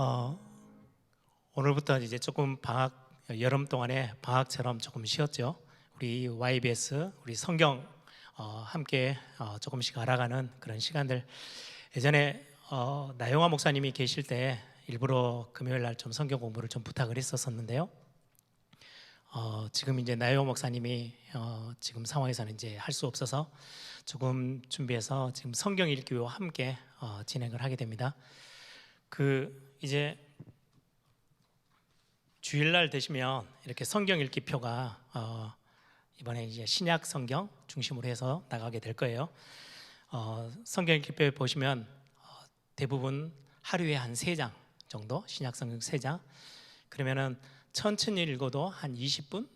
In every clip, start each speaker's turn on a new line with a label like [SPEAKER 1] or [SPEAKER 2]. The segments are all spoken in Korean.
[SPEAKER 1] 어, 오늘부터 이제 조금 여름 동안에 방학처럼 조금 쉬었죠. 우리 YBS 우리 성경 함께 조금씩 알아가는 그런 시간들. 예전에 나영화 목사님이 계실 때 일부러 금요일 날 좀 성경 공부를 좀 부탁을 했었는데요. 지금 이제 나영화 목사님이 지금 상황에서는 이제 할 수 없어서 조금 준비해서 지금 성경 읽기와 함께 진행을 하게 됩니다. 이제 주일날 되시면 이렇게 성경 읽기표가 이번에 이제 신약 성경 중심으로 해서 나가게 될 거예요. 성경 읽기표에 보시면 대부분 하루에 한 3장 정도, 신약 성경 3장. 그러면은 천천히 읽어도 한 20분이면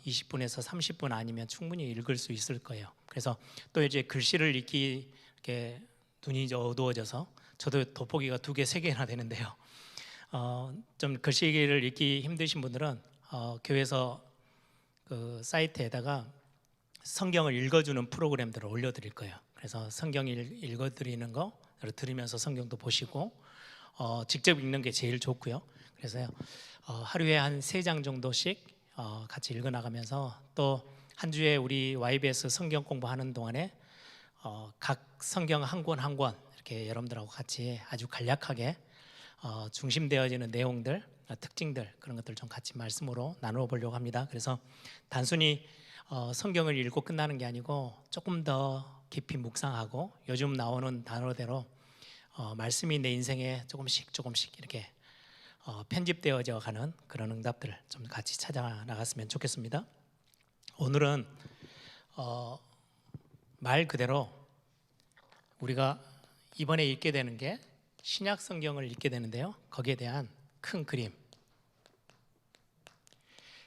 [SPEAKER 1] 20분에서 30분 아니면 충분히 읽을 수 있을 거예요. 그래서 또 이제 글씨를 읽기 이렇게 눈이 이제 어두워져서 저도 돋보기가 2개, 3개나 되는데요. 좀 글씨를 읽기 힘드신 분들은 교회에서 그 사이트에다가 성경을 읽어주는 프로그램들을 올려드릴 거예요. 그래서 성경 읽어드리는 거 들으면서 성경도 보시고 직접 읽는 게 제일 좋고요. 그래서 하루에 한 3장 정도씩 같이 읽어나가면서 또 한 주에 우리 YBS 성경 공부하는 동안에 각 성경 한 권 한 권 이렇게 여러분들하고 같이 아주 간략하게 중심되어지는 내용들, 특징들 그런 것들 좀 같이 말씀으로 나누어 보려고 합니다. 그래서 단순히 성경을 읽고 끝나는 게 아니고 조금 더 깊이 묵상하고 요즘 나오는 단어대로 말씀이 내 인생에 조금씩 이렇게 편집되어져 가는 그런 응답들 좀 같이 찾아 나갔으면 좋겠습니다. 오늘은 말 그대로 우리가 이번에 읽게 되는 게 신약 성경을 읽게 되는데요. 거기에 대한 큰 그림,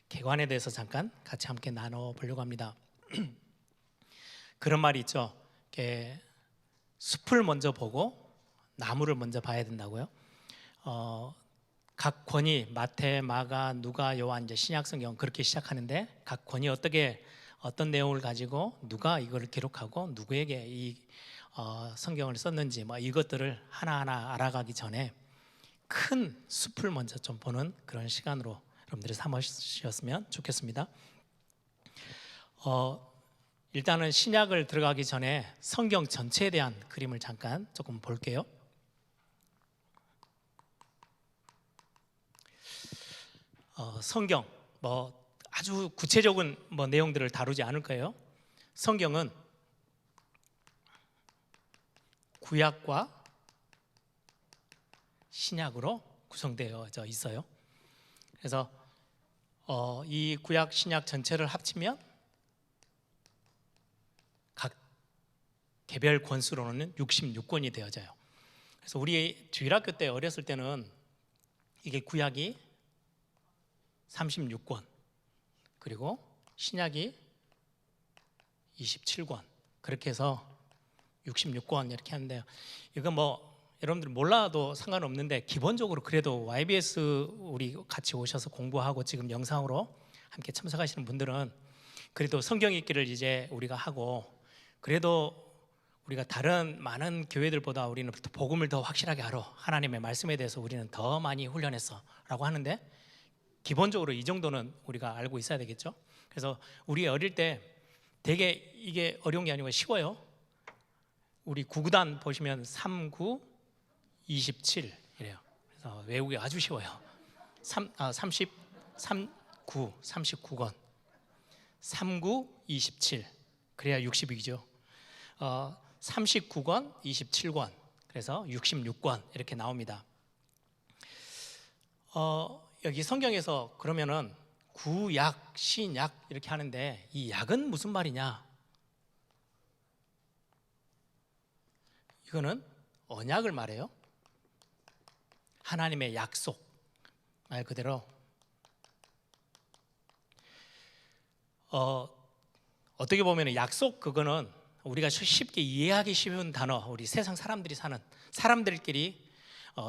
[SPEAKER 1] 개관에 대해서 잠깐 같이 함께 나눠 보려고 합니다. 그런 말이 있죠. 숲을 먼저 보고 나무를 먼저 봐야 된다고요. 각 권이 마태, 마가, 누가, 요한 이제 신약 성경 그렇게 시작하는데 각 권이 어떤 내용을 가지고 누가 이걸 기록하고 누구에게 이 성경을 썼는지 뭐 이것들을 하나하나 알아가기 전에 큰 숲을 먼저 좀 보는 그런 시간으로 여러분들이 삼으셨으면 좋겠습니다. 일단은 신약을 들어가기 전에 성경 전체에 대한 그림을 잠깐 조금 볼게요. 성경 뭐 아주 구체적인 내용들을 다루지 않을 거예요. 성경은 구약과 신약으로 구성되어져 있어요. 그래서 이 구약 신약 전체를 합치면 각 개별 권수로는 66권이 되어져요. 그래서 우리 주일학교 때 어렸을 때는 이게 구약이 36권 그리고 신약이 27권 그렇게 해서 66권 이렇게 하는데요. 이건 여러분들 몰라도 상관없는데 기본적으로 그래도 YBS 우리 같이 오셔서 공부하고 지금 영상으로 함께 참석하시는 분들은 그래도 성경 읽기를 이제 우리가 하고 그래도 우리가 다른 많은 교회들보다 우리는 복음을 더 확실하게 알아. 하나님의 말씀에 대해서 우리는 더 많이 훈련했어 라고 하는데 기본적으로 이 정도는 우리가 알고 있어야 되겠죠. 그래서 우리 어릴 때 되게 이게 어려운 게 아니고 쉬워요. 우리 구구단 보시면 39, 27 이래요. 그래서 외우기 아주 쉬워요. 39권 39, 27 그래야 60이죠. 39권, 27권 그래서 66권 이렇게 나옵니다. 여기 성경에서 그러면은 구약, 신약 이렇게 하는데 이 약은 무슨 말이냐? 이거는 언약을 말해요. 하나님의 약속 말 그대로 어떻게 보면 약속 그거는 우리가 쉽게 이해하기 쉬운 단어 우리 세상 사람들이 사는 사람들끼리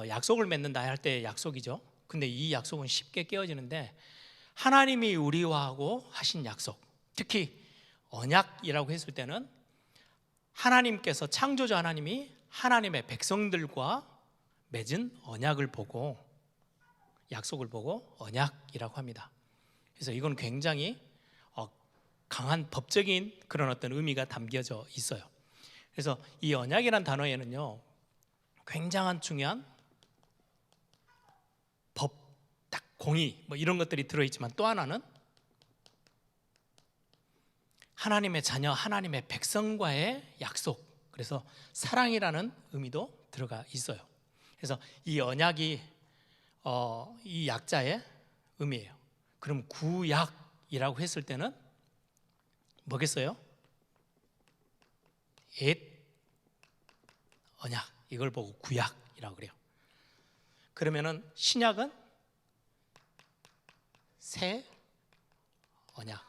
[SPEAKER 1] 약속을 맺는다 할 때 약속이죠. 근데 이 약속은 쉽게 깨어지는데 하나님이 우리와 하고 하신 약속 특히 언약이라고 했을 때는 하나님께서 창조자 하나님이 하나님의 백성들과 맺은 언약을 보고, 약속을 보고 언약이라고 합니다. 그래서 이건 굉장히 강한 법적인 그런 어떤 의미가 담겨져 있어요. 그래서 이 언약이란 단어에는요, 굉장한 중요한 법, 딱 공의 뭐 이런 것들이 들어있지만, 또 하나는 하나님의 자녀, 하나님의 백성과의 약속, 그래서 사랑이라는 의미도 들어가 있어요. 그래서 이 언약이 이 약자의 의미예요. 그럼 구약이라고 했을 때는 뭐겠어요? 옛 언약, 이걸 보고 구약이라고 그래요. 그러면은 신약은 새 언약,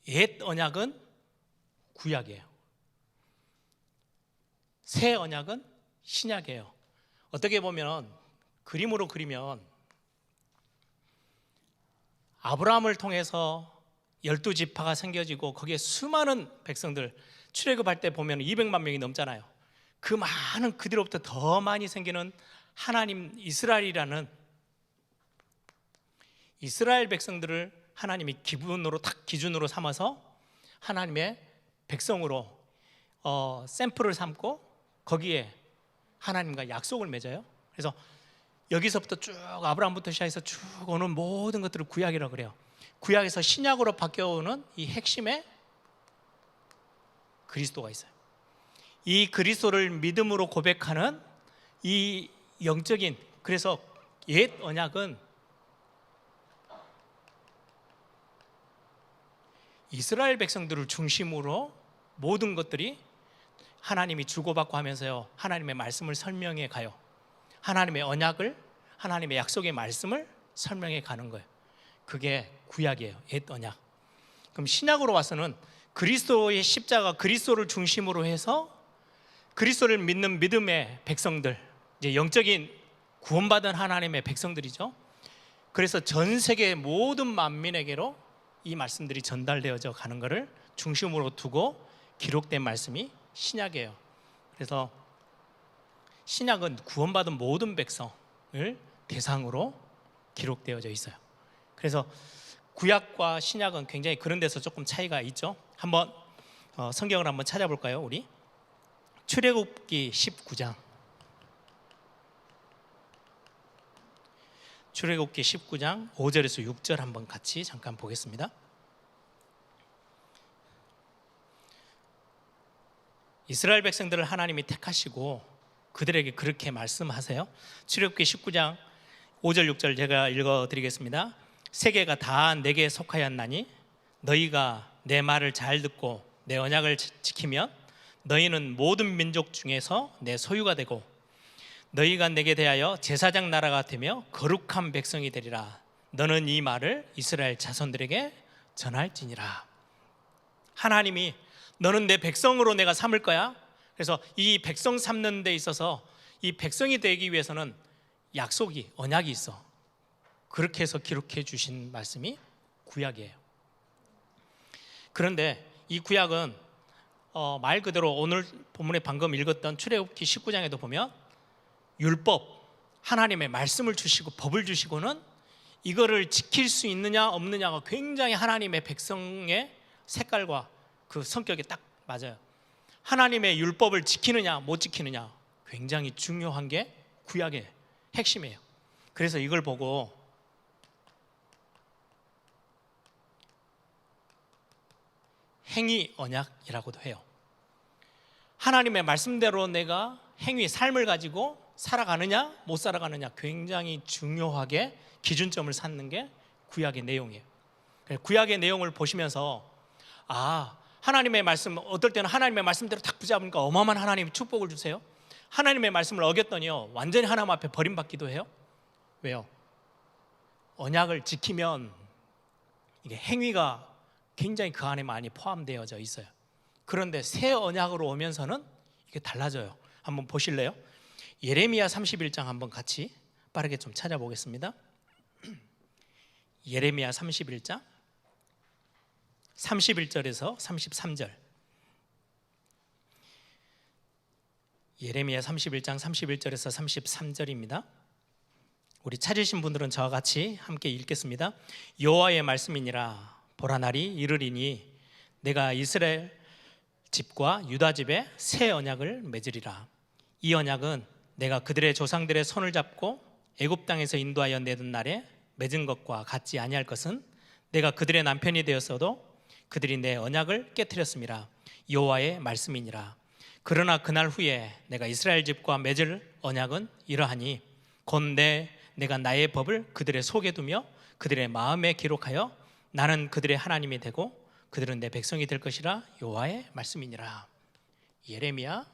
[SPEAKER 1] 옛 언약은 구약이에요. 새 언약은 신약이에요. 어떻게 보면, 그림으로 그리면 아브라함을 통해서 12지파가 생겨지고 거기에 수많은 백성들, 출애굽할 때 보면 200만 명이 넘잖아요. 그 많은, 그 뒤로부터 더 많이 생기는 하나님 이스라엘이라는 이스라엘 백성들을 하나님이 기준으로 삼아서 하나님의 백성으로 샘플을 삼고 거기에 하나님과 약속을 맺어요. 그래서 여기서부터 쭉 아브라함부터 시작해서 쭉 오는 모든 것들을 구약이라고 그래요. 구약에서 신약으로 바뀌어오는 이 핵심에 그리스도가 있어요. 이 그리스도를 믿음으로 고백하는 이 영적인, 그래서 옛 언약은 이스라엘 백성들을 중심으로 모든 것들이 하나님이 주고받고 하면서요, 하나님의 말씀을 설명해 가요. 하나님의 언약을, 하나님의 약속의 말씀을 설명해 가는 거예요. 그게 구약이에요. 옛 언약. 그럼 신약으로 와서는 그리스도의 십자가, 그리스도를 중심으로 해서 그리스도를 믿는 믿음의 백성들, 이제 영적인 구원받은 하나님의 백성들이죠. 그래서 전 세계 모든 만민에게로 이 말씀들이 전달되어져 가는 것을 중심으로 두고 기록된 말씀이 신약이에요. 그래서 신약은 구원받은 모든 백성을 대상으로 기록되어져 있어요. 그래서 구약과 신약은 굉장히 그런 데서 조금 차이가 있죠. 한번 성경을 한번 찾아볼까요, 우리? 출애굽기 19장. 출애굽기 19장 5절에서 6절 한번 같이 잠깐 보겠습니다. 이스라엘 백성들을 하나님이 택하시고 그들에게 그렇게 말씀하세요. 출애굽기 19장 5절 6절 제가 읽어드리겠습니다. 세계가 다 내게 속하였나니 너희가 내 말을 잘 듣고 내 언약을 지키면 너희는 모든 민족 중에서 내 소유가 되고 너희가 내게 대하여 제사장 나라가 되며 거룩한 백성이 되리라. 너는 이 말을 이스라엘 자손들에게 전할지니라. 하나님이 너는 내 백성으로 내가 삼을 거야. 그래서 이 백성 삼는 데 있어서 이 백성이 되기 위해서는 약속이, 언약이 있어. 그렇게 해서 기록해 주신 말씀이 구약이에요. 그런데 이 구약은 말 그대로 오늘 본문에 방금 읽었던 출애굽기 19장에도 보면 율법, 하나님의 말씀을 주시고 법을 주시고는 이거를 지킬 수 있느냐 없느냐가 굉장히 하나님의 백성의 색깔과 그 성격에 딱 맞아요. 하나님의 율법을 지키느냐 못 지키느냐 굉장히 중요한 게 구약의 핵심이에요. 그래서 이걸 보고 행위 언약이라고도 해요. 하나님의 말씀대로 내가 행위, 삶을 가지고 살아가느냐 못 살아가느냐 굉장히 중요하게 기준점을 삼는 게 구약의 내용이에요. 구약의 내용을 보시면서 하나님의 말씀, 어떨 때는 하나님의 말씀대로 딱 붙잡으니까 어마어마한 하나님이 축복을 주세요. 하나님의 말씀을 어겼더니요 완전히 하나님 앞에 버림받기도 해요. 왜요? 언약을 지키면 이게 행위가 굉장히 그 안에 많이 포함되어져 있어요. 그런데 새 언약으로 오면서는 이게 달라져요. 한번 보실래요? 예레미야 31장 한번 같이 빠르게 좀 찾아보겠습니다. 예레미야 31장 31절에서 33절. 예레미야 31장 31절에서 33절입니다. 우리 찾으신 분들은 저와 같이 함께 읽겠습니다. 여호와의 말씀이니라. 보라, 날이 이르리니 내가 이스라엘 집과 유다 집에 새 언약을 맺으리라. 이 언약은 내가 그들의 조상들의 손을 잡고 애굽 땅에서 인도하여 내던 날에 맺은 것과 같지 아니할 것은 내가 그들의 남편이 되었어도 그들이 내 언약을 깨트렸음이라. 여호와의 말씀이니라. 그러나 그날 후에 내가 이스라엘 집과 맺을 언약은 이러하니 곧 내가 나의 법을 그들의 속에 두며 그들의 마음에 기록하여 나는 그들의 하나님이 되고 그들은 내 백성이 될 것이라. 여호와의 말씀이니라. 예레미야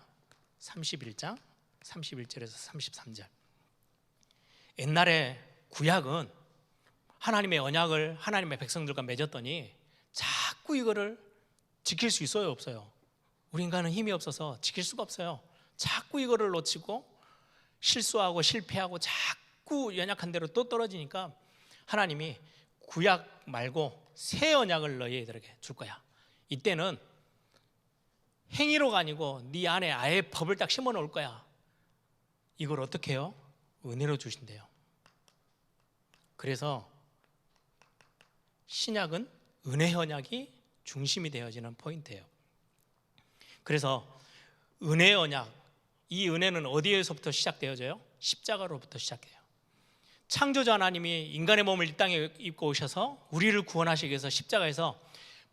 [SPEAKER 1] 31장 31절에서 33절. 옛날에 구약은 하나님의 언약을 하나님의 백성들과 맺었더니 자꾸 이거를 지킬 수 있어요, 없어요? 우리 인간은 힘이 없어서 지킬 수가 없어요. 자꾸 이거를 놓치고 실수하고 실패하고 자꾸 연약한 대로 또 떨어지니까 하나님이 구약 말고 새 언약을 너희들에게 줄 거야. 이때는 행위로가 아니고 네 안에 아예 법을 딱 심어 놓을 거야. 이걸 어떻게 해요? 은혜로 주신대요. 그래서 신약은 은혜 언약이 중심이 되어지는 포인트예요. 그래서 은혜 언약, 이 은혜는 어디에서부터 시작되어져요? 십자가로부터 시작해요. 창조자 하나님이 인간의 몸을 이 땅에 입고 오셔서 우리를 구원하시기 위해서 십자가에서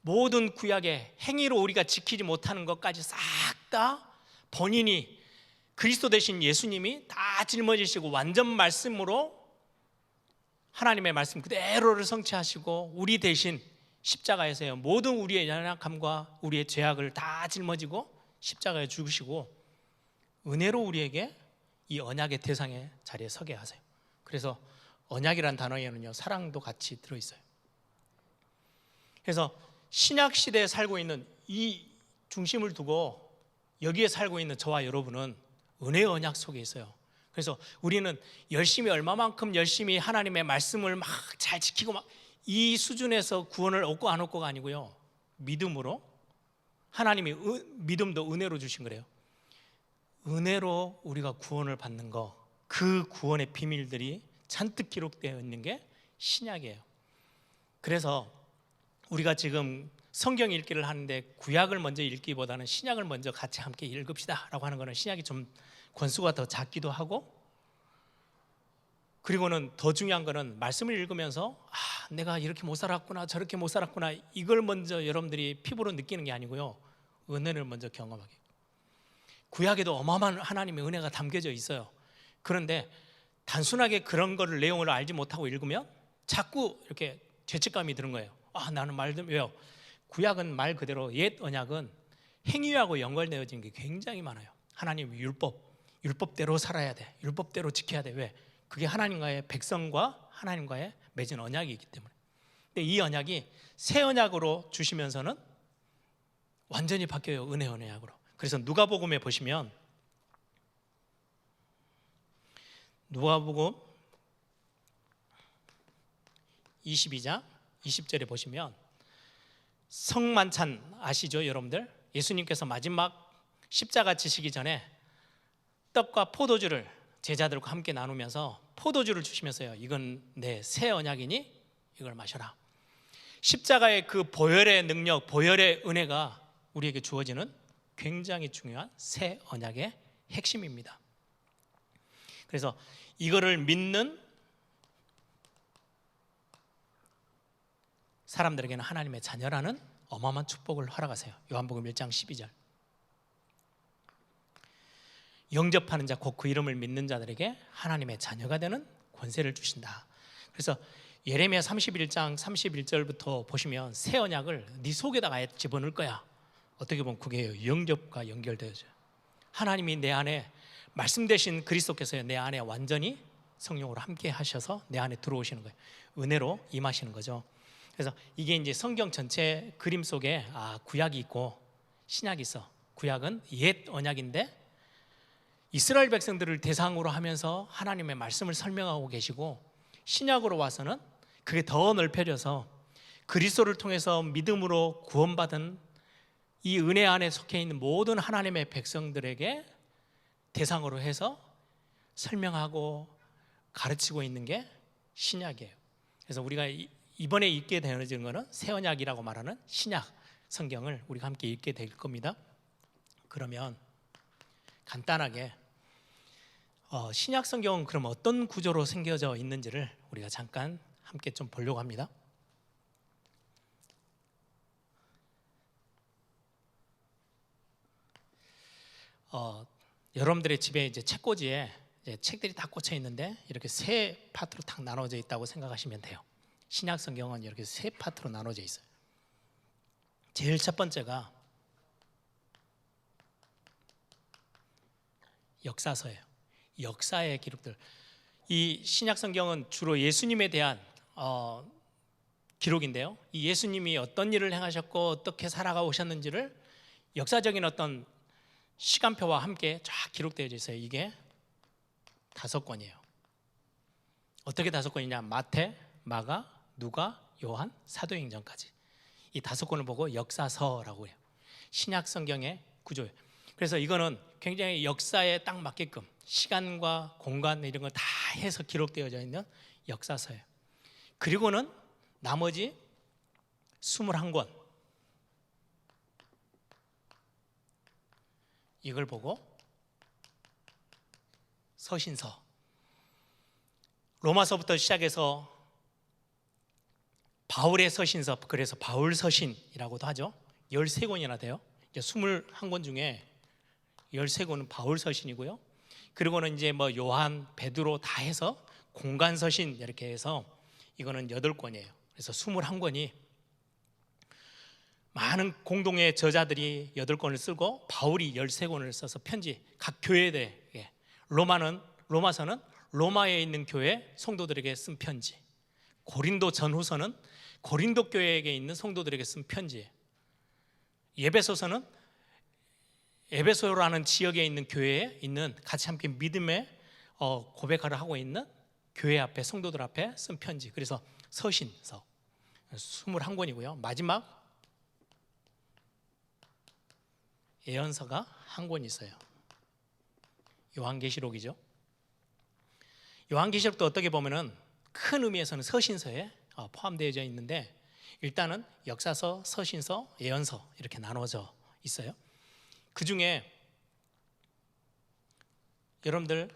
[SPEAKER 1] 모든 구약의 행위로 우리가 지키지 못하는 것까지 싹 다 본인이 그리스도 되신 예수님이 다 짊어지시고 완전 말씀으로 하나님의 말씀 그대로를 성취하시고 우리 대신 십자가에서요 모든 우리의 연약함과 우리의 죄악을 다 짊어지고 십자가에 죽으시고 은혜로 우리에게 이 언약의 대상의 자리에 서게 하세요. 그래서 언약이란 단어에는요 사랑도 같이 들어있어요. 그래서 신약 시대에 살고 있는 이 중심을 두고 여기에 살고 있는 저와 여러분은 은혜의 언약 속에 있어요. 그래서 우리는 열심히 얼마만큼 열심히 하나님의 말씀을 막 잘 지키고 막 이 수준에서 구원을 얻고 안 얻고가 아니고요 믿음으로 하나님이 믿음도 은혜로 주신 거래요. 은혜로 우리가 구원을 받는 거, 그 구원의 비밀들이 잔뜩 기록되어 있는 게 신약이에요. 그래서 우리가 지금 성경 읽기를 하는데 구약을 먼저 읽기보다는 신약을 먼저 같이 함께 읽읍시다 라고 하는 거는 신약이 좀 권수가 더 작기도 하고, 그리고는 더 중요한 거는 말씀을 읽으면서 내가 이렇게 못 살았구나 저렇게 못 살았구나 이걸 먼저 여러분들이 피부로 느끼는 게 아니고요 은혜를 먼저 경험하게. 구약에도 어마어마한 하나님의 은혜가 담겨져 있어요. 그런데 단순하게 그런 거를 내용을 알지 못하고 읽으면 자꾸 이렇게 죄책감이 드는 거예요. 나는 왜요? 구약은 말 그대로 옛 언약은 행위하고 연결되어진 게 굉장히 많아요. 하나님 율법대로 살아야 돼. 율법대로 지켜야 돼. 왜? 그게 하나님과의 백성과 하나님과의 맺은 언약이기 때문에. 근데 이 언약이 새 언약으로 주시면서는 완전히 바뀌어요. 은혜 언약으로. 그래서 누가복음에 보시면 누가복음 22장 20절에 보시면 성만찬 아시죠 여러분들? 예수님께서 마지막 십자가 지시기 전에 떡과 포도주를 제자들과 함께 나누면서 포도주를 주시면서요 이건 내 새 언약이니 이걸 마셔라. 십자가의 그 보혈의 능력, 보혈의 은혜가 우리에게 주어지는 굉장히 중요한 새 언약의 핵심입니다. 그래서 이거를 믿는 사람들에게는 하나님의 자녀라는 어마어마한 축복을 허락하세요. 요한복음 1장 12절. 영접하는 자 곧 그 이름을 믿는 자들에게 하나님의 자녀가 되는 권세를 주신다. 그래서 예레미야 31장 31절부터 보시면 새 언약을 네 속에다가 집어넣을 거야. 어떻게 보면 그게 영접과 연결되어져요. 하나님이 내 안에 말씀 되신 그리스도께서 내 안에 완전히 성령으로 함께 하셔서 내 안에 들어오시는 거예요. 은혜로 임하시는 거죠. 그래서 이게 이제 성경 전체 그림 속에 구약이 있고 신약이 있어. 구약은 옛 언약인데 이스라엘 백성들을 대상으로 하면서 하나님의 말씀을 설명하고 계시고, 신약으로 와서는 그게 더 넓혀져서 그리스도를 통해서 믿음으로 구원받은 이 은혜 안에 속해 있는 모든 하나님의 백성들에게 대상으로 해서 설명하고 가르치고 있는 게 신약이에요. 그래서 우리가 이번에 읽게 되어지는 것은 새 언약이라고 말하는 신약 성경을 우리가 함께 읽게 될 겁니다. 그러면 간단하게 신약 성경은 그럼 어떤 구조로 생겨져 있는지를 우리가 잠깐 함께 좀 보려고 합니다. 여러분들의 집에 이제 책꽂이에 이제 책들이 다 꽂혀 있는데 이렇게 세 파트로 딱 나눠져 있다고 생각하시면 돼요. 신약 성경은 이렇게 세 파트로 나눠져 있어요. 제일 첫 번째가 역사서예요. 역사의 기록들. 이 신약 성경은 주로 예수님에 대한 기록인데요. 이 예수님이 어떤 일을 행하셨고 어떻게 살아가 오셨는지를 역사적인 어떤 시간표와 함께 쫙 기록되어 있어요. 이게 5권이에요. 어떻게 5권이냐? 마태, 마가, 누가, 요한, 사도행전까지. 이 5권을 보고 역사서라고 해요. 신약 성경의 구조예요. 그래서 이거는 굉장히 역사에 딱 맞게끔 시간과 공간 이런 걸 다 해서 기록되어져 있는 역사서예요. 그리고는 나머지 21권 이걸 보고 서신서, 로마서부터 시작해서 바울의 서신서, 그래서 바울 서신이라고도 하죠. 13권이나 돼요. 이제 21권 중에 13권은 바울 서신이고요. 그리고는 이제 뭐 요한, 베드로 다 해서 공간 서신 이렇게 해서 이거는 8권이에요. 그래서 21권이 많은 공동의 저자들이 8권을 쓰고 바울이 13권을 써서 편지, 각 교회에 로마서는 로마에 있는 교회 성도들에게 쓴 편지, 고린도 전후서는 고린도 교회에 있는 성도들에게 쓴 편지예요. 에베소서는 에베소라는 지역에 있는 교회에 있는 같이 함께 믿음의 고백을 하고 있는 교회 앞에 성도들 앞에 쓴 편지. 그래서 서신서 21권이고요. 마지막 예언서가 1권 있어요. 요한계시록이죠. 요한계시록도 어떻게 보면은 큰 의미에서는 서신서에 포함되어져 있는데 일단은 역사서, 서신서, 예언서 이렇게 나눠져 있어요. 그 중에 여러분들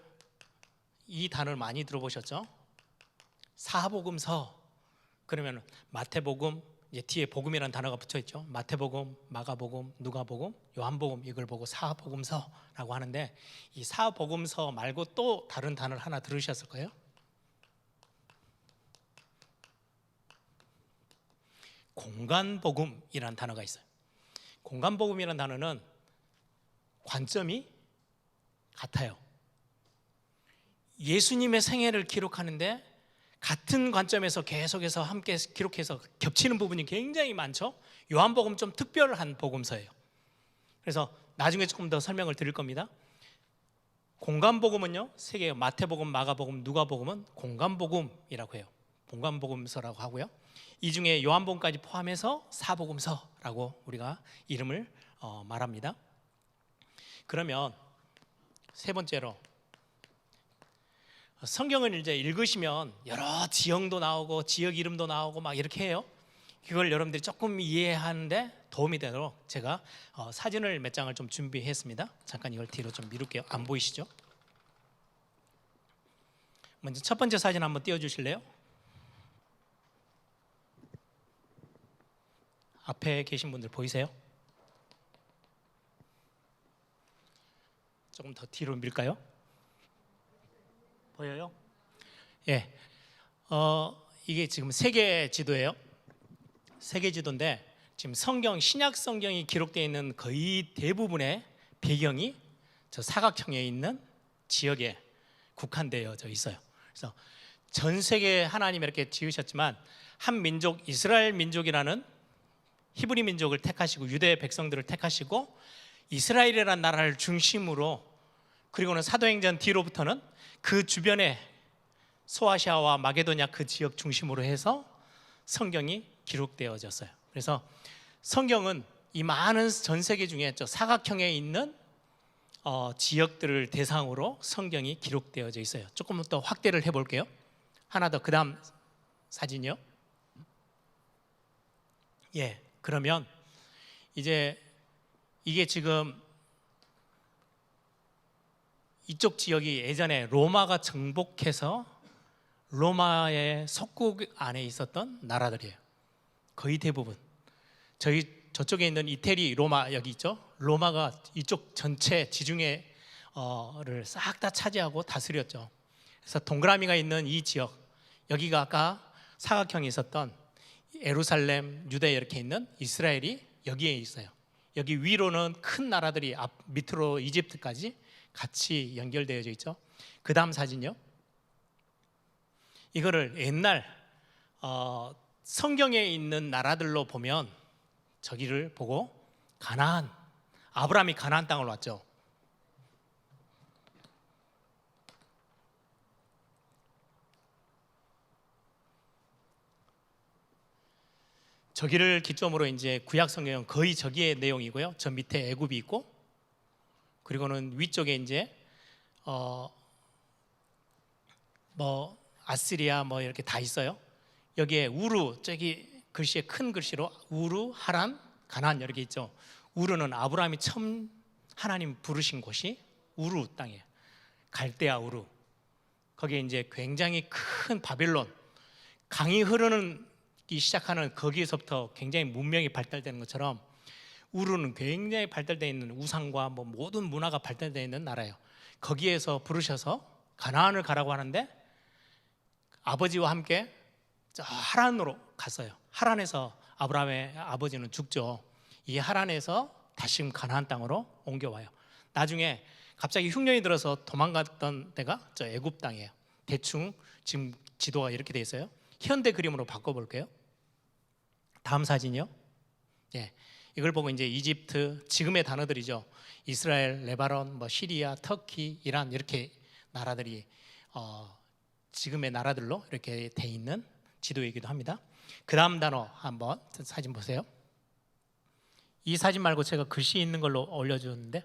[SPEAKER 1] 이 단어를 많이 들어보셨죠? 사복음서. 그러면 마태복음, 이제 뒤에 복음이라는 단어가 붙어 있죠. 마태복음, 마가복음, 누가복음, 요한복음 이걸 보고 사복음서라고 하는데 이 사복음서 말고 또 다른 단어를 하나 들으셨을 거예요. 공간복음이라는 단어가 있어요. 공간복음이라는 단어는 관점이 같아요. 예수님의 생애를 기록하는데 같은 관점에서 계속해서 함께 기록해서 겹치는 부분이 굉장히 많죠. 요한복음 좀 특별한 복음서예요. 그래서 나중에 조금 더 설명을 드릴 겁니다. 공간복음은요, 세 개예요. 마태복음, 마가복음, 누가복음은 공간복음이라고 해요. 공간복음서라고 하고요. 이 중에 요한복음까지 포함해서 사복음서라고 우리가 이름을 말합니다. 그러면 세 번째로 성경을 이제 읽으시면 여러 지형도 나오고 지역 이름도 나오고 막 이렇게 해요. 그걸 여러분들이 조금 이해하는데 도움이 되도록 제가 사진을 몇 장을 좀 준비했습니다. 잠깐 이걸 뒤로 좀 미룰게요. 안 보이시죠? 먼저 첫 번째 사진 한번 띄워주실래요? 앞에 계신 분들 보이세요? 조금 더 뒤로 밀까요? 보여요? 예. 이게 지금 세계 지도예요. 세계 지도인데 지금 성경, 신약 성경이 기록되어 있는 거의 대부분의 배경이 저 사각형에 있는 지역에 국한되어져 있어요. 그래서 전 세계 하나님 이렇게 지으셨지만 한 민족, 이스라엘 민족이라는 히브리 민족을 택하시고 유대 백성들을 택하시고 이스라엘이라는 나라를 중심으로, 그리고는 사도행전 뒤로부터는 그 주변에 소아시아와 마게도냐 그 지역 중심으로 해서 성경이 기록되어졌어요. 그래서 성경은 이 많은 전 세계 중에 저 사각형에 있는 지역들을 대상으로 성경이 기록되어져 있어요. 조금 더 확대를 해볼게요. 하나 더, 그 다음 사진이요. 예, 그러면 이제 이게 지금 이쪽 지역이 예전에 로마가 정복해서 로마의 속국 안에 있었던 나라들이에요. 거의 대부분. 저쪽에 있는 이태리, 로마 여기 있죠. 로마가 이쪽 전체 지중해를 싹 다 차지하고 다스렸죠. 그래서 동그라미가 있는 이 지역, 여기가 아까 사각형이 있었던 예루살렘, 유대 이렇게 있는 이스라엘이 여기에 있어요. 여기 위로는 큰 나라들이 밑으로 이집트까지 같이 연결되어져 있죠. 그 다음 사진요. 이거를 옛날 성경에 있는 나라들로 보면 저기를 보고 가나안, 아브라함이 가나안 땅을 왔죠. 저기를 기점으로 이제 구약 성경은 거의 저기의 내용이고요. 저 밑에 애굽이 있고, 그리고는 위쪽에 이제 뭐 아시리아 뭐 이렇게 다 있어요. 여기에 우루, 저기 글씨에 큰 글씨로 우루, 하란, 가나안 이렇게 있죠. 우루는 아브라함이 처음 하나님 부르신 곳이 우루 땅이에요. 갈대아 우루. 거기에 이제 굉장히 큰 바벨론, 강이 흐르는 시작하는 거기에서부터 굉장히 문명이 발달되는 것처럼 우루는 굉장히 발달되어 있는 우상과 뭐 모든 문화가 발달되어 있는 나라예요. 거기에서 부르셔서 가나안을 가라고 하는데 아버지와 함께 저 하란으로 갔어요. 하란에서 아브라함의 아버지는 죽죠. 이 하란에서 다시 가나안 땅으로 옮겨와요. 나중에 갑자기 흉년이 들어서 도망갔던 데가 저 애굽 땅이에요. 대충 지금 지도가 이렇게 돼 있어요. 현대 그림으로 바꿔볼게요. 다음 사진이요. 예, 이걸 보고 이제 이집트, 지금의 단어들이죠. 이스라엘, 레바논, 뭐 시리아, 터키, 이란 이렇게 나라들이 지금의 나라들로 이렇게 돼 있는 지도이기도 합니다. 그 다음 단어 한번 사진 보세요. 이 사진 말고 제가 글씨 있는 걸로 올려주는데,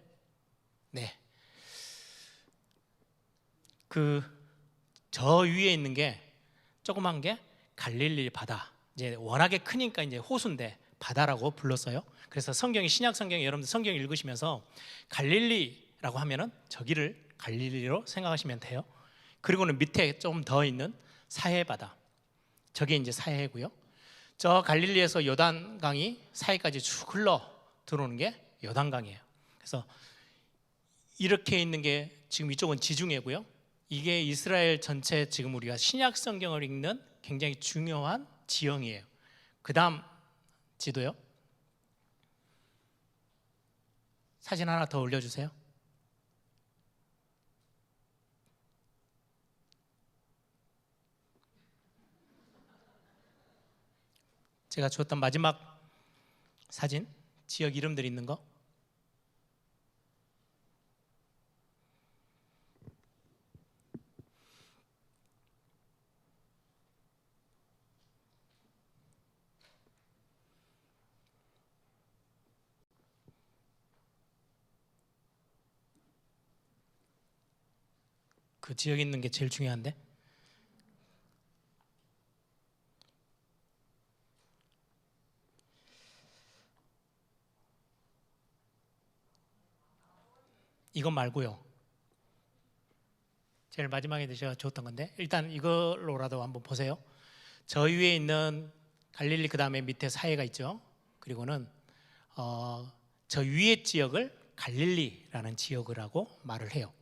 [SPEAKER 1] 네, 저 위에 있는 게 조그만 게 갈릴리 바다. 이제 워낙에 크니까 이제 호수인데 바다라고 불렀어요. 그래서 성경이, 신약 성경에 여러분들 성경 읽으시면서 갈릴리라고 하면은 저기를 갈릴리로 생각하시면 돼요. 그리고는 밑에 좀 더 있는 사해 바다, 저게 이제 사해고요. 저 갈릴리에서 요단강이 사해까지 쭉 흘러 들어오는 게 요단강이에요. 그래서 이렇게 있는 게 지금 이쪽은 지중해고요. 이게 이스라엘 전체 지금 우리가 신약 성경을 읽는 굉장히 중요한 지형이에요. 그 다음 지도요. 사진 하나 더 올려주세요. 제가 줬던 마지막 사진, 지역 이름들 있는 거. 그 지역에 있는 게 제일 중요한데. 이건 말고요. 제일 마지막에 제가 줬던 건데, 일단 이걸로라도 한번 보세요. 저 위에 있는 갈릴리, 그 다음에 밑에 사해가 있죠. 그리고는 저 위에 지역을 갈릴리라는 지역이라고 말을 해요.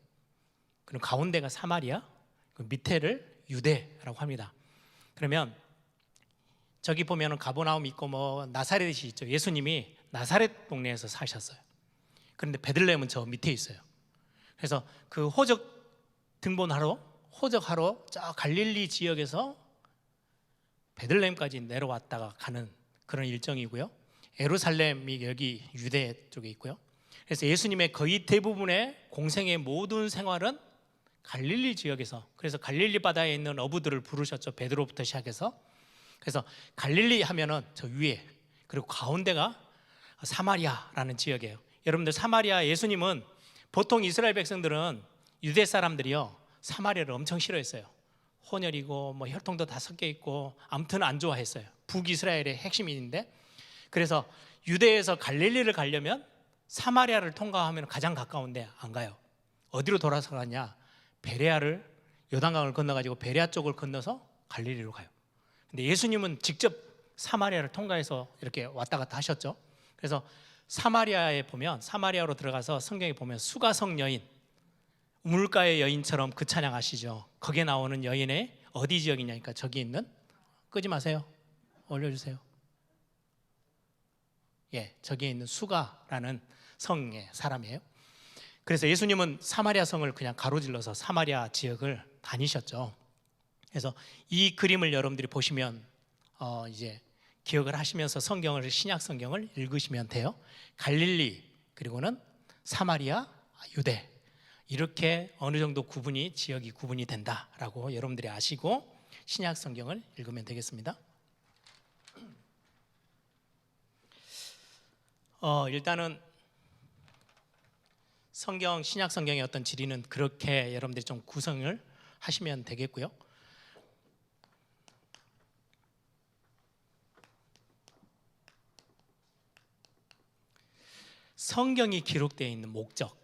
[SPEAKER 1] 그럼 가운데가 사마리아, 그 밑에를 유대라고 합니다. 그러면 저기 보면은 가버나움 있고 뭐 나사렛이 있죠. 예수님이 나사렛 동네에서 사셨어요. 그런데 베들레헴은 저 밑에 있어요. 그래서 그 호적하러 저 갈릴리 지역에서 베들레헴까지 내려왔다가 가는 그런 일정이고요. 예루살렘이 여기 유대 쪽에 있고요. 그래서 예수님의 거의 대부분의 공생의 모든 생활은 갈릴리 지역에서, 그래서 갈릴리 바다에 있는 어부들을 부르셨죠. 베드로부터 시작해서. 그래서 갈릴리 하면은 저 위에, 그리고 가운데가 사마리아라는 지역이에요. 여러분들 사마리아, 예수님은 보통 이스라엘 백성들은 유대 사람들이요 사마리아를 엄청 싫어했어요. 혼혈이고 뭐 혈통도 다 섞여 있고 아무튼 안 좋아했어요. 북이스라엘의 핵심인데, 그래서 유대에서 갈릴리를 가려면 사마리아를 통과하면 가장 가까운데 안 가요. 어디로 돌아서 가냐? 베레아를, 요단강을 건너가지고 베레아 쪽을 건너서 갈릴리로 가요. 근데 예수님은 직접 사마리아를 통과해서 이렇게 왔다 갔다 하셨죠. 그래서 사마리아에 보면, 사마리아로 들어가서 성경에 보면 수가성 여인, 우물가의 여인처럼 그 찬양 아시죠? 거기에 나오는 여인의 어디 지역이냐니까 저기 있는, 끄지 마세요, 올려주세요. 예, 저기에 있는 수가라는 성의 사람이에요. 그래서 예수님은 사마리아 성을 그냥 가로질러서 사마리아 지역을 다니셨죠. 그래서 이 그림을 여러분들이 보시면 이제 기억을 하시면서 성경을, 신약 성경을 읽으시면 돼요. 갈릴리, 그리고는 사마리아, 유대, 이렇게 어느 정도 구분이, 지역이 구분이 된다라고 여러분들이 아시고 신약 성경을 읽으면 되겠습니다. 일단은 성경, 신약 성경의 어떤 지리는 그렇게 여러분들이 좀 구성을 하시면 되겠고요. 성경이 기록되어 있는 목적,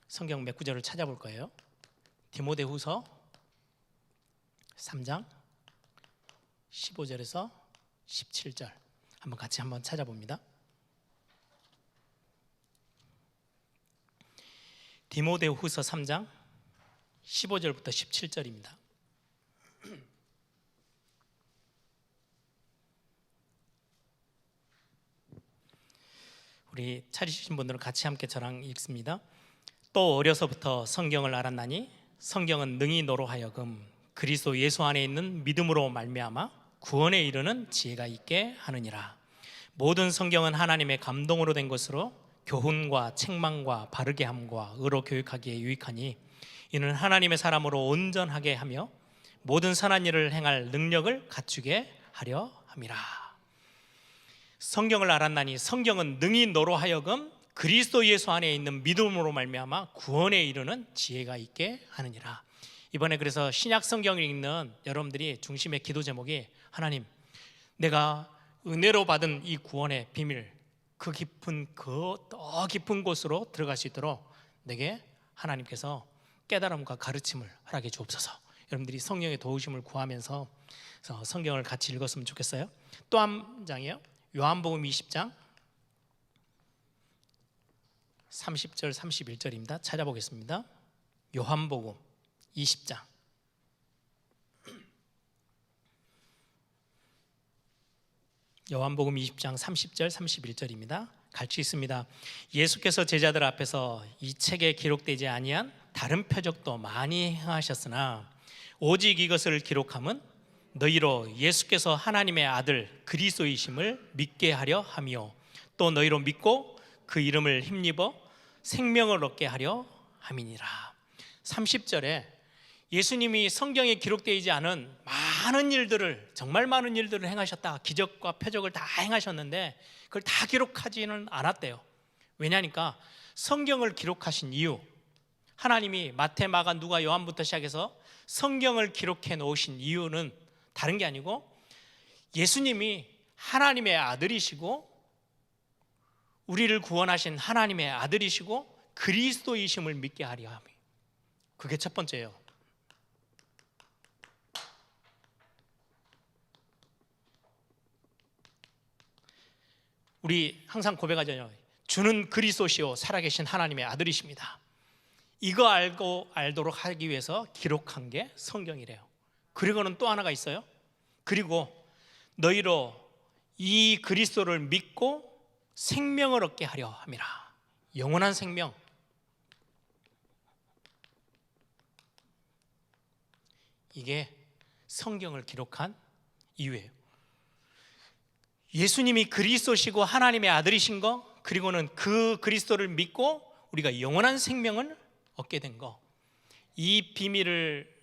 [SPEAKER 1] 성경 몇 구절을 찾아볼 거예요. 디모데후서 3장 15절에서 17절 같이 한번 찾아봅니다. 디모데후서 3장 15절부터 17절입니다. 우리 찾으신 분들은 같이 함께 저랑 읽습니다. 또 어려서부터 성경을 알았나니 성경은 능히 너로 하여금 그리스도 예수 안에 있는 믿음으로 말미암아 구원에 이르는 지혜가 있게 하느니라. 모든 성경은 하나님의 감동으로 된 것으로 교훈과 책망과 바르게 함과 의로 교육하기에 유익하니 이는 하나님의 사람으로 온전하게 하며 모든 선한 일을 행할 능력을 갖추게 하려 함이라. 성경을 알았나니 성경은 능히 너로 하여금 그리스도 예수 안에 있는 믿음으로 말미암아 구원에 이르는 지혜가 있게 하느니라. 이번에 그래서 신약 성경을 읽는 여러분들이 중심의 기도 제목이, 하나님, 내가 은혜로 받은 이 구원의 비밀, 그 깊은, 더 깊은 곳으로 들어갈 수 있도록 내게 하나님께서 깨달음과 가르침을 허락해 주옵소서. 여러분들이 성령의 도우심을 구하면서 성경을 같이 읽었으면 좋겠어요. 또 한 장이요, 요한복음 20장 30절 31절입니다. 찾아보겠습니다. 요한복음 20장 요한복음 20장 30절 31절입니다. 같이 있습니다. 예수께서 제자들 앞에서 이 책에 기록되지 아니한 다른 표적도 많이 행하셨으나 오직 이것을 기록함은 너희로 예수께서 하나님의 아들 그리스도이심을 믿게 하려 함이요 또 너희로 믿고 그 이름을 힘입어 생명을 얻게 하려 함이니라. 30절에 예수님이 성경에 기록되지 않은 많은 일들을, 정말 많은 일들을 행하셨다. 기적과 표적을 다 행하셨는데 그걸 다 기록하지는 않았대요. 왜냐니까 성경을 기록하신 이유, 하나님이 마태, 마가, 누가, 요한부터 시작해서 성경을 기록해 놓으신 이유는 다른 게 아니고 예수님이 하나님의 아들이시고 우리를 구원하신 하나님의 아들이시고 그리스도이심을 믿게 하려 함이, 그게 첫 번째예요. 우리 항상 고백하잖아요. 주는 그리스도시요 살아계신 하나님의 아들이십니다. 이거 알도록 하기 위해서 기록한 게 성경이래요. 그리고는 또 하나가 있어요. 그리고 너희로 이 그리스도를 믿고 생명을 얻게 하려 함이라. 영원한 생명. 이게 성경을 기록한 이유예요. 예수님이 그리스도시고 하나님의 아들이신 거, 그리고는 그 그리스도를 믿고 우리가 영원한 생명을 얻게 된 거, 이 비밀을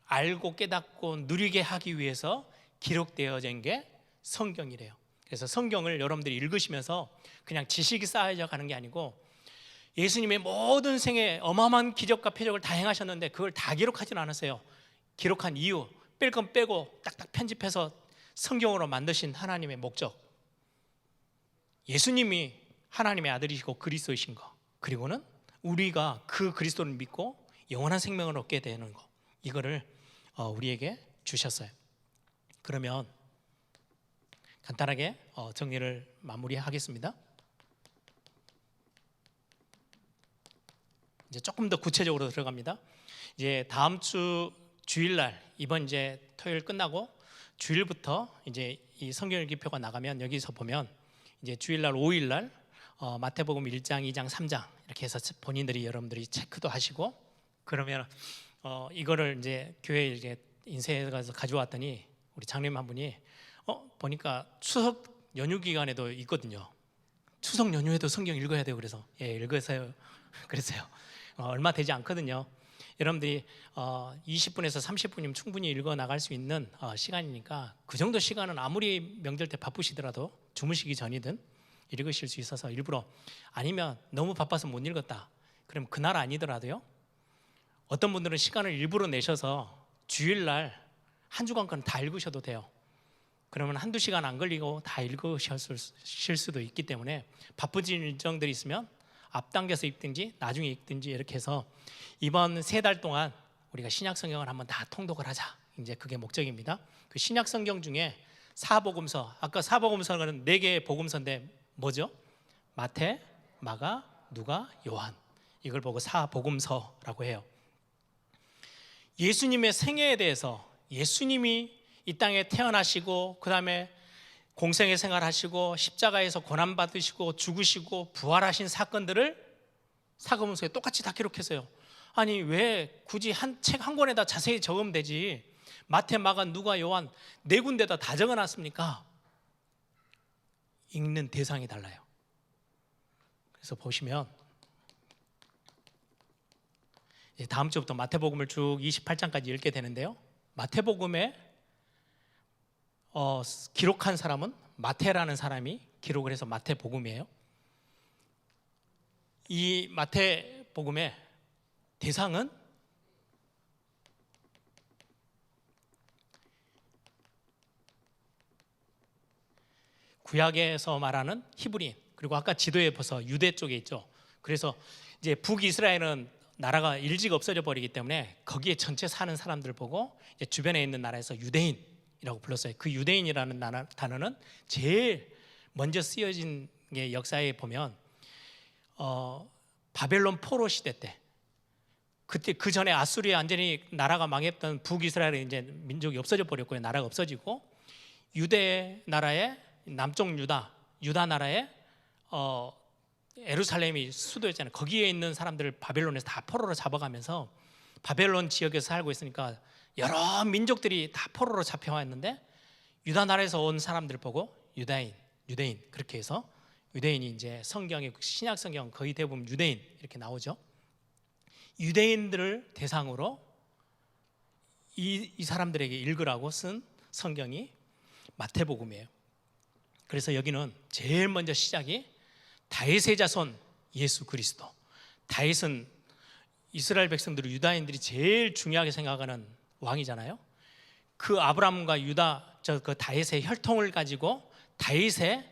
[SPEAKER 1] 알고 깨닫고 누리게 하기 위해서 기록되어진 게 성경이래요. 그래서 성경을 여러분들이 읽으시면서 그냥 지식이 쌓여져 가는 게 아니고 예수님의 모든 생에 어마어마한 기적과 표적을 다 행하셨는데 그걸 다 기록하지는 않았어요. 기록한 이유, 뺄 건 빼고 딱딱 편집해서 성경으로 만드신 하나님의 목적, 예수님이 하나님의 아들이시고 그리스도이신 거, 그리고는 우리가 그 그리스도를 믿고 영원한 생명을 얻게 되는 거, 이거를 우리에게 주셨어요. 그러면 간단하게 정리를 마무리하겠습니다. 이제 조금 더 구체적으로 들어갑니다. 이제 다음 주 주일날, 이번 이제 토요일 끝나고 주일부터 이제 이 성경 읽기표가 나가면 여기서 보면 이제 주일날 5일날 마태복음 1장, 2장, 3장 이렇게 해서 본인들이 여러분들이 체크도 하시고, 그러면 이거를 이제 교회에 이제 인쇄해 가서 가져왔더니 우리 장님 한 분이 보니까 추석 연휴 기간에도 있거든요. 추석 연휴에도 성경 읽어야 돼요. 그래서 읽으세요. 그랬어요. 얼마 되지 않거든요. 여러분들이 20분에서 30분이면 충분히 읽어 나갈 수 있는 시간이니까 그 정도 시간은 아무리 명절 때 바쁘시더라도 주무시기 전이든 읽으실 수 있어서, 일부러, 아니면 너무 바빠서 못 읽었다 그럼 그날 아니더라도요, 어떤 분들은 시간을 일부러 내셔서 주일날 한 주간 건 다 읽으셔도 돼요. 그러면 한두 시간 안 걸리고 다 읽으실 수도 있기 때문에 바쁘진 일정들이 있으면 앞당겨서 읽든지 나중에 읽든지 이렇게 해서 이번 3달 동안 우리가 신약 성경을 한번 다 통독을 하자, 이제 그게 목적입니다. 그 신약 성경 중에 사복음서, 아까 사복음서는 4개의 복음서인데 뭐죠? 마태, 마가, 누가, 요한, 이걸 보고 사복음서라고 해요. 예수님의 생애에 대해서, 예수님이 이 땅에 태어나시고 그 다음에 공생의 생활하시고 십자가에서 고난받으시고 죽으시고 부활하신 사건들을 사복음서에 똑같이 다 기록했어요. 아니 왜 굳이 책 한 권에다 자세히 적으면 되지, 마태, 마가, 누가, 요한 4군데다 다 적어놨습니까? 읽는 대상이 달라요. 그래서 보시면 다음 주부터 마태복음을 쭉 28장까지 읽게 되는데요, 마태복음에 기록한 사람은 마태라는 사람이 기록을 해서 마태복음이에요. 이 마태복음의 대상은 구약에서 말하는 히브리인, 그리고 아까 지도에 보서 유대 쪽에 있죠. 그래서 이제 북이스라엘은 나라가 일찍 없어져 버리기 때문에 거기에 전체 사는 사람들 보고 이제 주변에 있는 나라에서 유대인이라고 불렀어요. 그 유대인이라는 단어는 제일 먼저 쓰여진 게 역사에 보면 바벨론 포로 시대 때, 그때 그 전에 아수리아 완전히 나라가 망했던 북이스라엘은 이제 민족이 없어져 버렸고요. 나라가 없어지고 유대 나라의 남쪽 유다 나라의 예루살렘이 수도였잖아요. 거기에 있는 사람들을 바벨론에서 다 포로로 잡아가면서 바벨론 지역에서 살고 있으니까 여러 민족들이 다 포로로 잡혀왔는데 유다 나라에서 온 사람들 보고 유대인 그렇게 해서 유대인이 이제 성경의 신약 성경 거의 대부분 유대인 이렇게 나오죠. 유대인들을 대상으로 이 사람들에게 읽으라고 쓴 성경이 마태복음이에요. 그래서 여기는 제일 먼저 시작이 다윗의 자손 예수 그리스도. 다윗은 이스라엘 백성들, 유다인들이 제일 중요하게 생각하는 왕이잖아요. 그 아브라함과 그 다윗의 혈통을 가지고 다윗의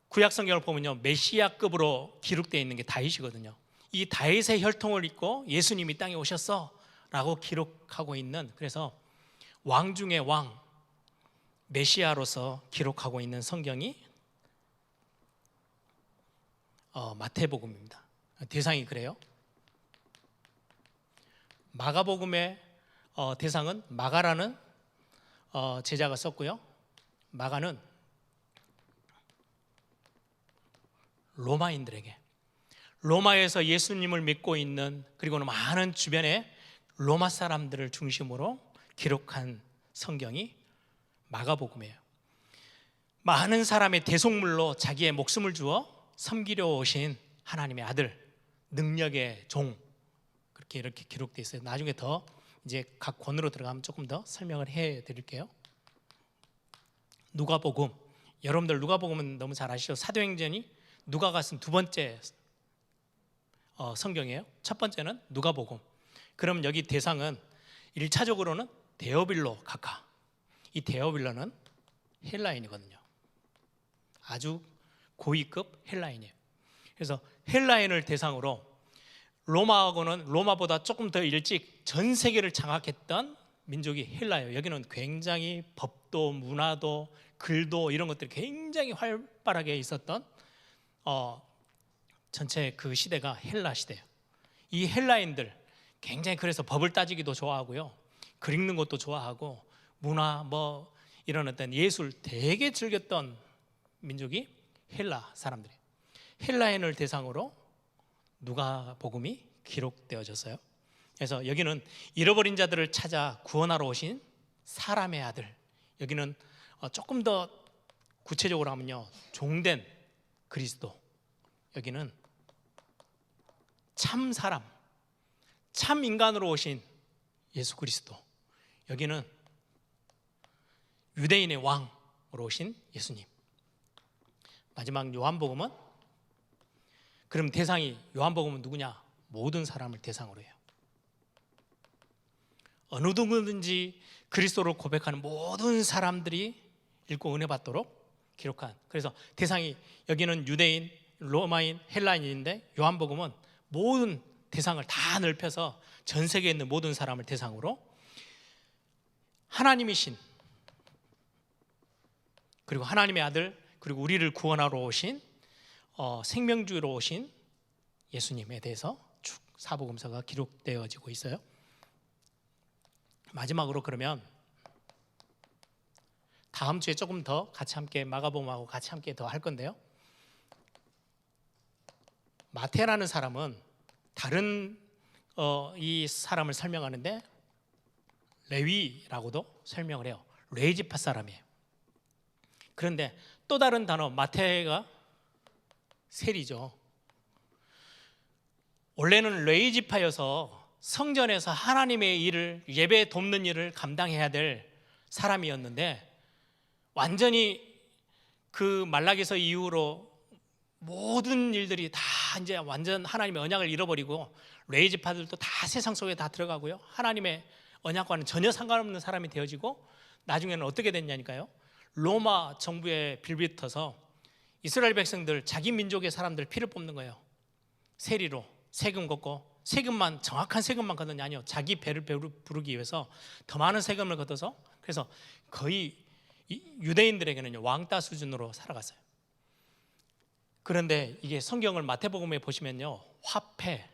[SPEAKER 1] 구약 성경을 보면요, 메시아급으로 기록되어 있는 게 다윗이거든요. 이 다윗의 혈통을 잇고 예수님이 땅에 오셨어라고 기록하고 있는, 그래서 왕 중의 왕, 메시아로서 기록하고 있는 성경이 마태복음입니다. 대상이 그래요. 마가복음의 대상은 마가라는 제자가 썼고요. 마가는 로마인들에게, 로마에서 예수님을 믿고 있는, 그리고는 많은 주변에 로마 사람들을 중심으로 기록한 성경이 마가복음이에요. 많은 사람의 대속물로 자기의 목숨을 주어 섬기려 오신 하나님의 아들, 능력의 종, 그렇게 이렇게 기록되어 있어요. 나중에 더 이제 각 권으로 들어가면 조금 더 설명을 해 드릴게요. 누가복음, 여러분들 누가복음은 너무 잘 아시죠? 사도행전이 누가가 쓴 2번째 성경이에요. 첫 번째는 누가복음. 그럼 여기 대상은 1차적으로는 데오빌로 각하. 이 데오빌로는 헬라인이거든요. 아주 고위급 헬라인이에요. 그래서 헬라인을 대상으로 로마하고는 로마보다 조금 더 일찍 전 세계를 장악했던 민족이 헬라예요. 여기는 굉장히 법도 문화도 글도 이런 것들이 굉장히 활발하게 있었던 전체 그 시대가 헬라 시대예요. 이 헬라인들 굉장히 그래서 법을 따지기도 좋아하고요. 글 읽는 것도 좋아하고 문화 뭐 이런 어떤 예술 되게 즐겼던 민족이 헬라 사람들이에요. 헬라인을 대상으로 누가복음이 기록되어졌어요. 그래서 여기는 잃어버린 자들을 찾아 구원하러 오신 사람의 아들. 여기는 조금 더 구체적으로 하면요, 종된 그리스도. 여기는 참 사람, 참 인간으로 오신 예수 그리스도. 여기는 유대인의 왕으로 오신 예수님. 마지막 요한복음은, 그럼 대상이 요한복음은 누구냐? 모든 사람을 대상으로 해요. 어느 누구든지 그리스도를 고백하는 모든 사람들이 읽고 은혜 받도록 기록한. 그래서 대상이 여기는 유대인, 로마인, 헬라인인데 요한복음은 모든 대상을 다 넓혀서 전 세계에 있는 모든 사람을 대상으로 하나님이신, 그리고 하나님의 아들, 그리고 우리를 구원하러 오신 생명주로 오신 예수님에 대해서 쭉 사복음서가 기록되어지고 있어요. 마지막으로 그러면 다음 주에 조금 더 같이 함께 마가복음하고 같이 함께 더 할 건데요. 마태라는 사람은 다른 이 사람을 설명하는데 레위라고도 설명을 해요. 레위지파 사람이에요. 그런데 또 다른 단어, 마태가 세리죠. 원래는 레위지파여서 성전에서 하나님의 일을, 예배 돕는 일을 감당해야 될 사람이었는데 완전히 그 말라기서 이후로 모든 일들이 다 이제 완전 하나님의 언약을 잃어버리고 레위지파들도 다 세상 속에 다 들어가고요, 하나님의 언약과는 전혀 상관없는 사람이 되어지고 나중에는 어떻게 됐냐니까요, 로마 정부에 빌붙어서 이스라엘 백성들, 자기 민족의 사람들 피를 뽑는 거예요. 세리로 세금 걷고, 세금만, 정확한 세금만 걷는 게 아니요, 자기 배를 부르기 위해서 더 많은 세금을 걷어서, 그래서 거의 유대인들에게는 왕따 수준으로 살아갔어요. 그런데 이게 성경을 마태복음에 보시면요, 화폐,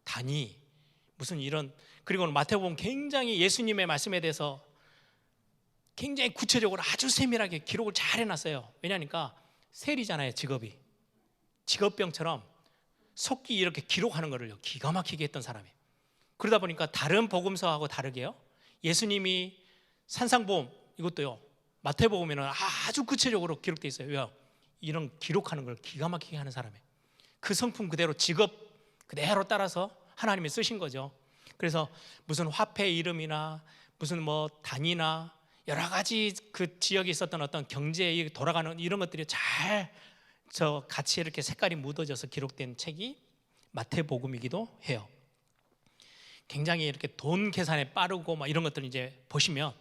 [SPEAKER 1] 단위, 무슨 이런, 그리고 마태복음 굉장히 예수님의 말씀에 대해서 굉장히 구체적으로 아주 세밀하게 기록을 잘 해놨어요. 왜냐니까 세리잖아요, 직업이. 직업병처럼 속기 이렇게 기록하는 거를 기가 막히게 했던 사람이에요. 그러다 보니까 다른 복음서하고 다르게요, 예수님이 산상보험 이것도요, 마태복음에는 아주 구체적으로 기록되어 있어요. 왜요? 이런 기록하는 걸 기가 막히게 하는 사람이에요. 그 성품 그대로, 직업 그대로 따라서 하나님이 쓰신 거죠. 그래서 무슨 화폐 이름이나 무슨 뭐 단위나 여러 가지 그 지역에 있었던 어떤 경제에 돌아가는 이런 것들이 잘 같이 이렇게 색깔이 묻어져서 기록된 책이 마태복음이기도 해요. 굉장히 이렇게 돈 계산에 빠르고 막 이런 것들 이제 보시면,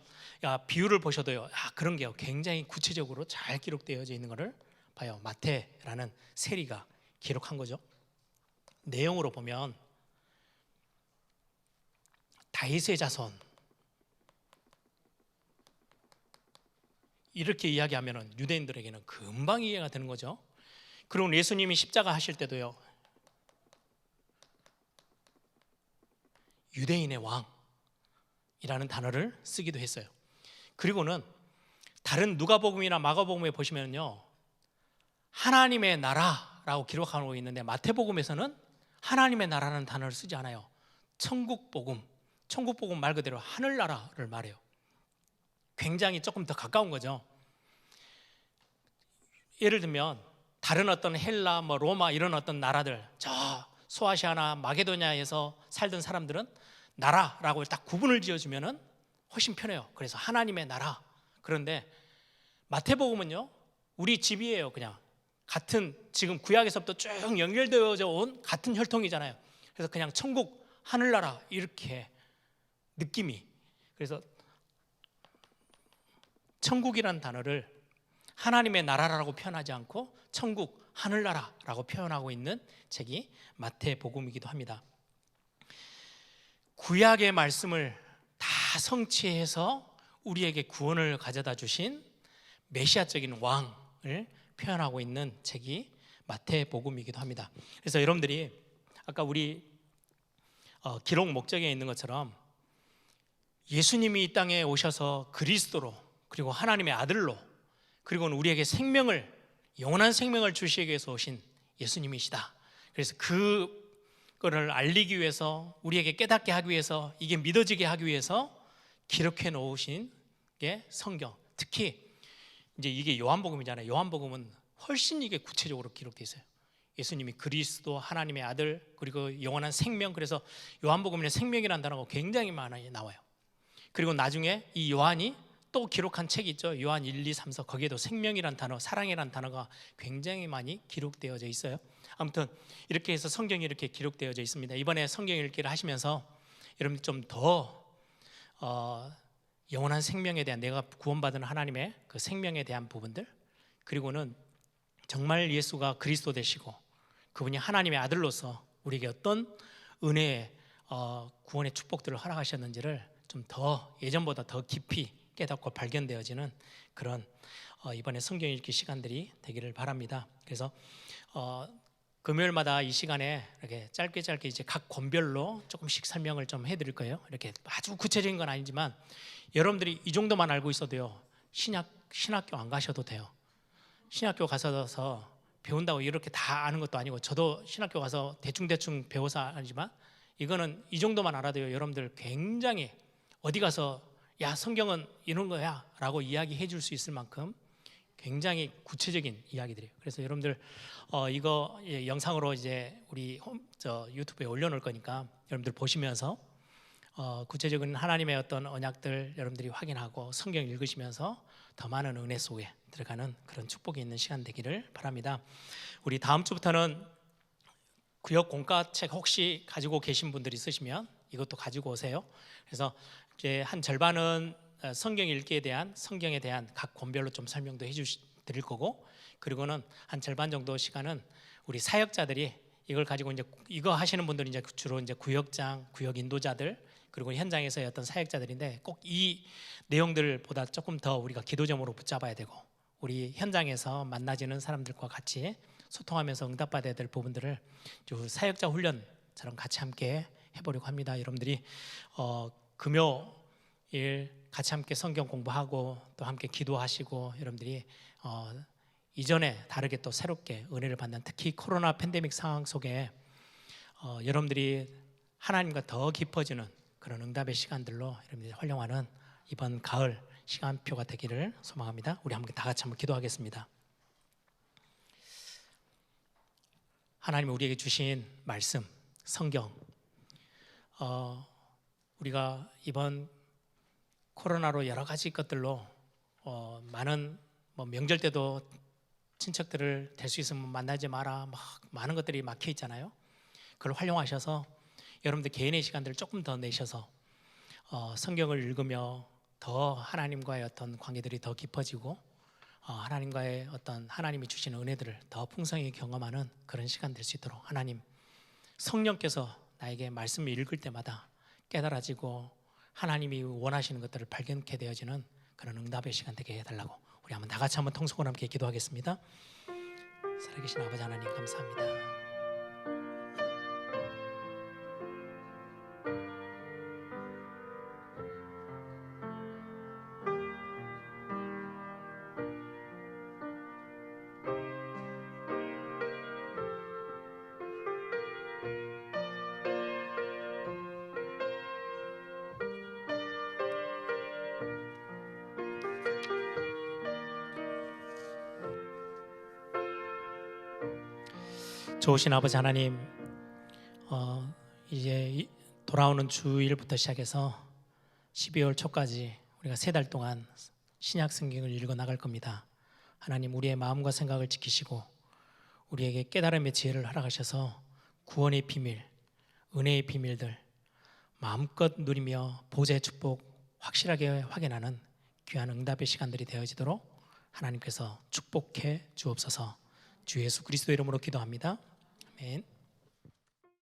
[SPEAKER 1] 비유를 보셔도요, 그런 게 굉장히 구체적으로 잘 기록되어져 있는 것을 봐요. 마태라는 세리가 기록한 거죠. 내용으로 보면 다윗의 자손 이렇게 이야기하면 유대인들에게는 금방 이해가 되는 거죠. 그리고 예수님이 십자가 하실 때도요, 유대인의 왕이라는 단어를 쓰기도 했어요. 그리고는 다른 누가복음이나 마가복음에 보시면요, 하나님의 나라라고 기록하고 있는데 마태복음에서는 하나님의 나라라는 단어를 쓰지 않아요. 천국복음, 천국복음 말 그대로 하늘나라를 말해요. 굉장히 조금 더 가까운 거죠. 예를 들면 다른 어떤 헬라, 뭐 로마 이런 어떤 나라들, 저 소아시아나 마게도냐에서 살던 사람들은 나라라고 딱 구분을 지어주면은 훨씬 편해요. 그래서 하나님의 나라. 그런데 마태복음은요, 우리 집이에요. 그냥 같은 지금 구약에서부터 쭉 연결되어져 온 같은 혈통이잖아요. 그래서 그냥 천국, 하늘나라 이렇게 느낌이, 그래서 천국이라는 단어를 하나님의 나라라고 표현하지 않고 천국, 하늘나라라고 표현하고 있는 책이 마태복음이기도 합니다. 구약의 말씀을 다 성취해서 우리에게 구원을 가져다 주신 메시아적인 왕을 표현하고 있는 책이 마태복음이기도 합니다. 그래서 여러분들이 아까 우리 기록 목적에 있는 것처럼 예수님이 이 땅에 오셔서 그리스도로, 그리고 하나님의 아들로, 그리고는 우리에게 생명을, 영원한 생명을 주시기 위해서 오신 예수님이시다. 그래서 그거를 알리기 위해서, 우리에게 깨닫게 하기 위해서, 이게 믿어지게 하기 위해서 기록해 놓으신 게 성경. 특히 이제 이게 요한복음이잖아요. 요한복음은 훨씬 이게 구체적으로 기록되어 있어요. 예수님이 그리스도, 하나님의 아들, 그리고 영원한 생명. 그래서 요한복음에 생명이라는 단어가 굉장히 많이 나와요. 그리고 나중에 이 요한이 또 기록한 책이 있죠. 요한 1, 2, 3, 4. 거기에도 생명이라는 단어, 사랑이라는 단어가 굉장히 많이 기록되어져 있어요. 아무튼 이렇게 해서 성경이 이렇게 기록되어져 있습니다. 이번에 성경 읽기를 하시면서 여러분 좀 더 영원한 생명에 대한, 내가 구원받은 하나님의 그 생명에 대한 부분들, 그리고는 정말 예수가 그리스도 되시고 그분이 하나님의 아들로서 우리에게 어떤 은혜의 구원의 축복들을 허락하셨는지를 좀 더 예전보다 더 깊이 깨닫고 발견되어지는 그런 이번에 성경 읽기 시간들이 되기를 바랍니다. 그래서 금요일마다 이 시간에 이렇게 짧게 이제 각 권별로 조금씩 설명을 좀 해드릴 거예요. 이렇게 아주 구체적인 건 아니지만 여러분들이 이 정도만 알고 있어도요, 신학교 안 가셔도 돼요. 신학교 가서 배운다고 이렇게 다 아는 것도 아니고, 저도 신학교 가서 대충 배워서 아니지만 이거는 이 정도만 알아도요, 여러분들 굉장히 어디 가서 야 성경은 이런 거야 라고 이야기해 줄 수 있을 만큼 굉장히 구체적인 이야기들이에요. 그래서 여러분들 이거 영상으로 이제 우리 유튜브에 올려놓을 거니까 여러분들 보시면서 구체적인 하나님의 어떤 언약들 여러분들이 확인하고 성경 읽으시면서 더 많은 은혜 속에 들어가는 그런 축복이 있는 시간 되기를 바랍니다. 우리 다음 주부터는 구역 공과책 혹시 가지고 계신 분들이 있으시면 이것도 가지고 오세요. 그래서 이제 한 절반은 성경 읽기에 대한, 성경에 대한 각 권별로 좀 설명도 드릴 거고, 그리고는 한 절반 정도 시간은 우리 사역자들이 이걸 가지고 이제 이거 하시는 분들은 이제 주로 이제 구역장, 구역 인도자들, 그리고 현장에서의 어떤 사역자들인데 꼭 이 내용들보다 조금 더 우리가 기도점으로 붙잡아야 되고, 우리 현장에서 만나지는 사람들과 같이 소통하면서 응답받아야 될 부분들을 사역자 훈련처럼 같이 함께 해보려고 합니다. 여러분들이 금요일 같이 함께 성경 공부하고 또 함께 기도하시고, 여러분들이 이전에 다르게 또 새롭게 은혜를 받는, 특히 코로나 팬데믹 상황 속에 여러분들이 하나님과 더 깊어지는 그런 응답의 시간들로 여러분들이 활용하는 이번 가을 시간표가 되기를 소망합니다. 우리 함께 다 같이 한번 기도하겠습니다. 하나님, 우리에게 주신 말씀, 성경, 우리가 이번 코로나로 여러 가지 것들로 많은 명절 때도 친척들을 될 수 있으면 만나지 마라, 막 많은 것들이 막혀 있잖아요. 그걸 활용하셔서 여러분들 개인의 시간들을 조금 더 내셔서 성경을 읽으며 더 하나님과의 어떤 관계들이 더 깊어지고 하나님과의 어떤 하나님이 주시는 은혜들을 더 풍성히 경험하는 그런 시간 될 수 있도록 하나님, 성령께서 나에게 말씀을 읽을 때마다 깨달아지고 하나님이 원하시는 것들을 발견케 되어지는 그런 응답의 시간 되게 해달라고, 우리 한번 다 같이 한번 통성으로 함께 기도하겠습니다. 살아계신 아버지 하나님, 감사합니다. 좋으신 아버지 하나님, 이제 돌아오는 주일부터 시작해서 12월 초까지 우리가 3달 동안 신약 성경을 읽어 나갈 겁니다. 하나님, 우리의 마음과 생각을 지키시고 우리에게 깨달음의 지혜를 허락하셔서 구원의 비밀, 은혜의 비밀들 마음껏 누리며 보좌의 축복 확실하게 확인하는 귀한 응답의 시간들이 되어지도록 하나님께서 축복해 주옵소서. 주 예수 그리스도 이름으로 기도합니다. 아멘.